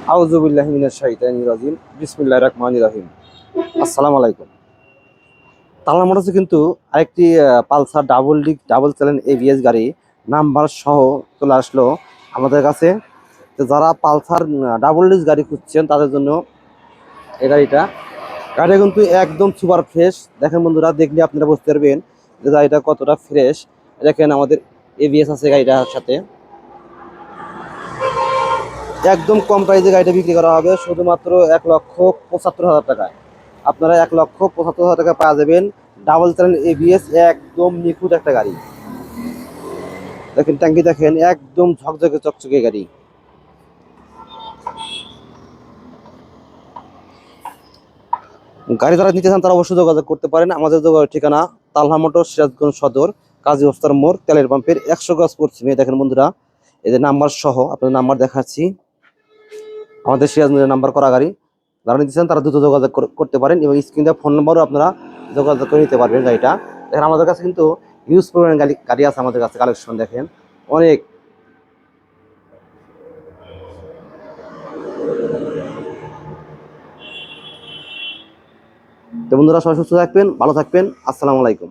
আউযু বিল্লাহি মিনাশ শাইতানির রাজিম। বিসমিল্লাহির রহমানির রহিম। আসসালামু আলাইকুম। তালহা মোটরসে কিন্তু আরেকটি পালসার ডাবল চ্যানেল এবিএস গাড়ি নাম্বার সহ চলে আসলো আমাদের কাছে। তো যারা পালসার ডাবল ডিস্ক গাড়ি খুঁজছেন তাদের জন্য এই গাড়িটা কিন্তু একদম সুপার ফ্রেশ। দেখেন বন্ধুরা, দেখলে আপনারা বুঝতে পারবেন যে গাড়িটা কতটা ফ্রেশ। দেখেন আমাদের এবিএস আছে গাড়িটার সাথে। একদম কম প্রাইসে গাড়িটা বিক্রি করা হবে শুধুমাত্র 1,75,000 টাকায়। আপনারা 1,75,000 টাকা পাওয়া যাবেন ডাবল চ্যানেল এবিএস, একদম নিখুঁত একটা গাড়ি। দেখেন ট্যাঙ্কি, দেখেন একদম ঝকঝকে চকচকে গাড়ি। গাড়ি যারা নিতে চান তারা অবশ্যই যোগাযোগ করতে পারেন। আমাদের যোগাযোগের ঠিকানা তালহা মোটর, সিরাজগঞ্জ সদর, কাজী ওস্তার মোড়, তেলের পাম্পের 100 গজ পশ্চিমে। দেখেন বন্ধুরা, এই যে নাম্বার সহ আপনাদের নাম্বার দেখাচ্ছি, আমাদের সিরাজগঞ্জের নাম্বার করা গাড়ি। যারা নিতে চান তারা দ্রুত যোগাযোগ করতে পারেন এবং স্ক্রিনে ফোন নম্বরও আপনারা যোগাযোগ করে নিতে পারবেন গাড়িটা। দেখেন আমাদের কাছে কিন্তু ইউজ পরিমাণ গাড়ি আছে আমাদের কাছে, কালেকশন দেখেন অনেক। তো বন্ধুরা, সবাই সুস্থ থাকবেন, ভালো থাকবেন। আসসালামু আলাইকুম।